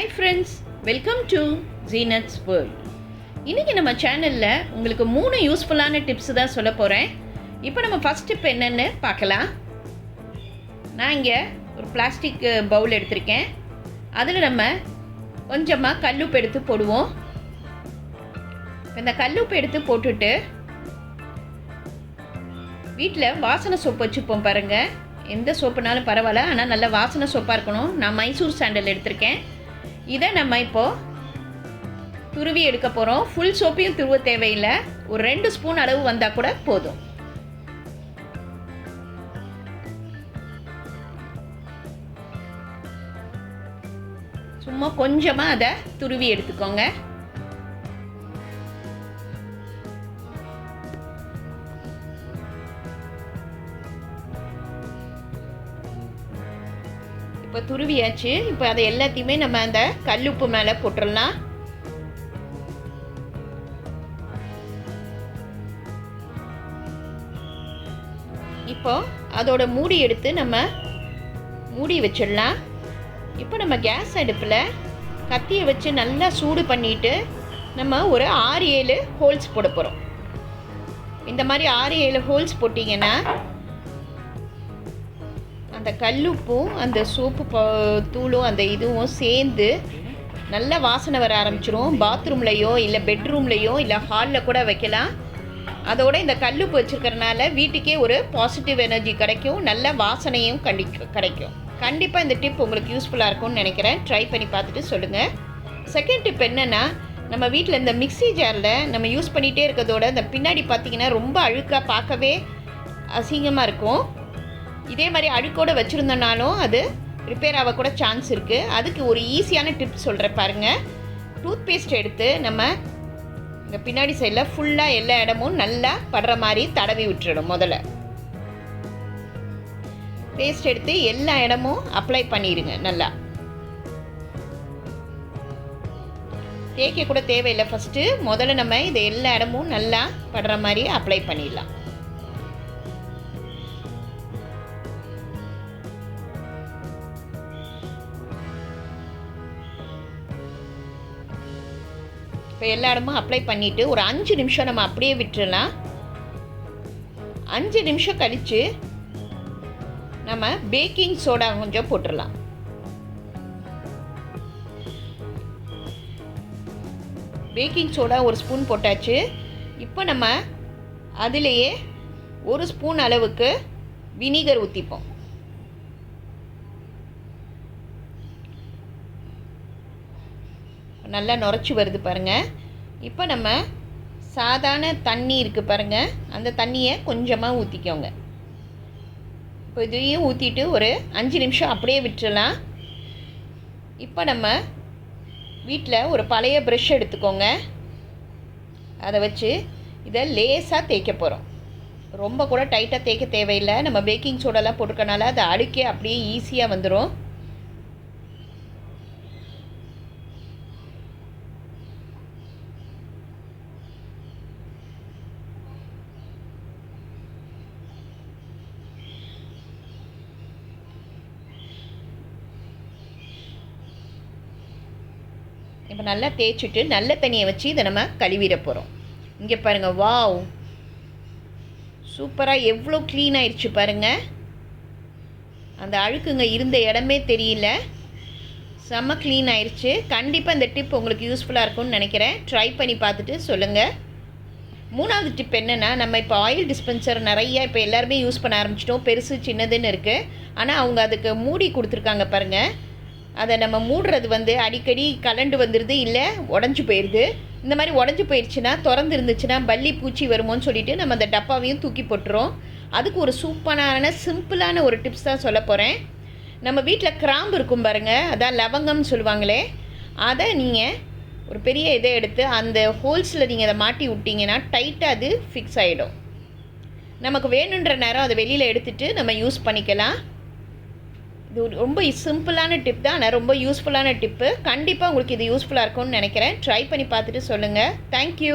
Hi friends, welcome to Zeenat's World. இன்னைக்கு நம்ம சேனல்ல உங்களுக்கு 3 யூஸ்ஃபுல்லான டிப்ஸ் தான் சொல்ல போறேன். இப்போ நம்ம ஃபர்ஸ்ட் டிப் என்னன்னு பார்க்கலாம். நான் இங்க ஒரு பிளாஸ்டிக் பவுல் எடுத்துர்க்கேன். அதில நம்ம கொஞ்சமா கல்லுப்பு எடுத்து போடுவோம். இந்த கல்லுப்பு எடுத்து போட்டுட்டு வீட்ல வாசனை சோப்பு வச்சுப்போம் பாருங்க. எந்த சோப்புனாலும் பரவாயில்லை, ஆனால் நல்ல வாசனை சோப்பாக இருக்கணும். நான் மைசூர் சாண்டல் எடுத்திருக்கேன். இதை நம்ம இப்போது துருவி எடுக்க போகிறோம். ஃபுல் சோப்பையும் துருவ தேவையில்லை, ஒரு 2 ஸ்பூன் அளவு வந்தால் கூட போதும். சும்மா கொஞ்சமாக அதை துருவி எடுத்துக்கோங்க. இப்போ துருவியாச்சு. இப்போ அதை எல்லாத்தையுமே நம்ம அந்த கல்லுப்பு மேலே போட்டுடலாம். இப்போ அதோட மூடி எடுத்து நம்ம மூடி வச்சிடலாம். இப்போ நம்ம கேஸ் அடுப்பில் கத்தியை வச்சு நல்லா சூடு பண்ணிட்டு நம்ம ஒரு 6-7 ஹோல்ஸ் போட போகிறோம். இந்த மாதிரி 6-7 ஹோல்ஸ் போட்டிங்கன்னா அந்த கல்லுப்பும் அந்த சோப்பு தூளும் அந்த இதுவும் சேர்ந்து நல்ல வாசனை வர ஆரம்பிச்சிரும். பாத்ரூம்லையோ இல்லை பெட்ரூம்லையோ இல்லை ஹாலில் கூட வைக்கலாம். அதோட இந்த கல்லுப்பு வச்சுருக்கறனால வீட்டுக்கே ஒரு பாசிட்டிவ் எனர்ஜி கிடைக்கும், நல்ல வாசனையும் கிடைக்கும். கண்டிப்பாக இந்த டிப் உங்களுக்கு யூஸ்ஃபுல்லாக இருக்கும்னு நினைக்கிறேன். ட்ரை பண்ணி பார்த்துட்டு சொல்லுங்கள். செகண்ட் டிப் என்னென்னா, நம்ம வீட்டில் இந்த மிக்ஸி ஜாரில் நம்ம யூஸ் பண்ணிகிட்டே இருக்கிறதோட இந்த பின்னாடி பார்த்திங்கன்னா ரொம்ப அழுக்காக பார்க்கவே அசிங்கமாக இருக்கும். இதே மாதிரி அழுக்கோடு வச்சுருந்தோன்னாலும் அது ரிப்பேர் ஆக கூட சான்ஸ் இருக்குது. அதுக்கு ஒரு ஈஸியான டிப் சொல்கிறேன் பாருங்கள். டூத் பேஸ்ட் எடுத்து நம்ம இந்த பின்னாடி சைடில் ஃபுல்லாக எல்லா இடமும் நல்லா படுற மாதிரி தடவி விட்டுறணும். முதல்ல பேஸ்ட் எடுத்து எல்லா இடமும் அப்ளை பண்ணிடுங்க. நல்லா தேய்க்க கூட தேவையில்லை. ஃபஸ்ட்டு முதல்ல நம்ம இதை எல்லா இடமும் நல்லா படுற மாதிரி அப்ளை பண்ணிடலாம். இப்போ எல்லா இடமும் அப்ளை பண்ணிவிட்டு ஒரு 5 நிமிஷம் நம்ம அப்படியே விட்டுறலாம். 5 நிமிஷம் கழித்து நம்ம பேக்கிங் சோடா கொஞ்சம் போட்டுடலாம். பேக்கிங் சோடா 1 ஸ்பூன் போட்டாச்சு. இப்போ நம்ம அதிலேயே 1 ஸ்பூன் அளவுக்கு வினிகர் ஊற்றிப்போம். நல்லா நுரைச்சி வருது பாருங்கள். இப்போ நம்ம சாதாரண தண்ணி இருக்குது பாருங்கள், அந்த தண்ணியை கொஞ்சமாக ஊற்றிக்கோங்க. இப்போ இதையும் ஊற்றிட்டு ஒரு 5 நிமிஷம் அப்படியே விட்டுறலாம். இப்போ நம்ம வீட்டில் ஒரு பழைய ப்ரஷ் எடுத்துக்கோங்க. அதை வச்சு இதை லேசாக தேய்க்க போகிறோம். ரொம்ப கூட டைட்டாக தேய்க்க தேவையில்லை. நம்ம பேக்கிங் சோடாலாம் போட்டுக்கனால அது அழுக்கே அப்படியே ஈஸியாக வந்துடும். இப்போ நல்லா தேய்ச்சிட்டு நல்ல தண்ணியை வச்சு இதை நம்ம கழுவிட போகிறோம். இங்கே பாருங்கள், வாவ், சூப்பராக எவ்வளோ க்ளீன் ஆயிடுச்சு பாருங்கள். அந்த அழுக்குங்க இருந்த இடமே தெரியல, செம்ம க்ளீன் ஆயிடுச்சு. கண்டிப்பாக இந்த டிப் உங்களுக்கு யூஸ்ஃபுல்லாக இருக்கும்னு நினைக்கிறேன். ட்ரை பண்ணி பார்த்துட்டு சொல்லுங்கள். 3வது டிப் என்னென்னா, நம்ம இப்போ ஆயில் டிஸ்பென்சர் நிறையா இப்போ எல்லாருமே யூஸ் பண்ண ஆரம்பிச்சிட்டோம். பெருசு சின்னதுன்னு இருக்குது. ஆனால் அவங்க அதுக்கு மூடி கொடுத்துருக்காங்க பாருங்கள். அதை நம்ம மூடுறது அடிக்கடி கலண்டு வந்துடுது, இல்லை உடஞ்சி போயிடுது. இந்த மாதிரி உடஞ்சி போயிடுச்சுன்னா, திறந்து இருந்துச்சுன்னா பல்லி பூச்சி வருமோன்னு சொல்லிவிட்டு நம்ம அந்த டப்பாவையும் தூக்கி போட்டுறோம். அதுக்கு ஒரு சூப்பரான சிம்பிளான ஒரு டிப்ஸ் தான் சொல்ல போகிறேன். நம்ம வீட்டில் கிராம்பு இருக்கும் பாருங்கள், அதான் லவங்கம்னு சொல்லுவாங்களே, அதை நீங்கள் ஒரு பெரிய இதை எடுத்து அந்த ஹோல்ஸில் நீங்கள் அதை மாட்டி விட்டிங்கன்னா டைட்டாக அது ஃபிக்ஸ் ஆகிடும். நமக்கு வேணுன்ற நேரம் அதை வெளியில் எடுத்துகிட்டு நம்ம யூஸ் பண்ணிக்கலாம். இது ரொம்ப சிம்பிளான டிப் தான், ஆனால் ரொம்ப யூஸ்ஃபுல்லான டிப்பு. கண்டிப்பாக உங்களுக்கு இது யூஸ்ஃபுல்லாக இருக்கும்னு நினைக்கிறேன். ட்ரை பண்ணி பார்த்துட்டு சொல்லுங்கள். தேங்க்யூ.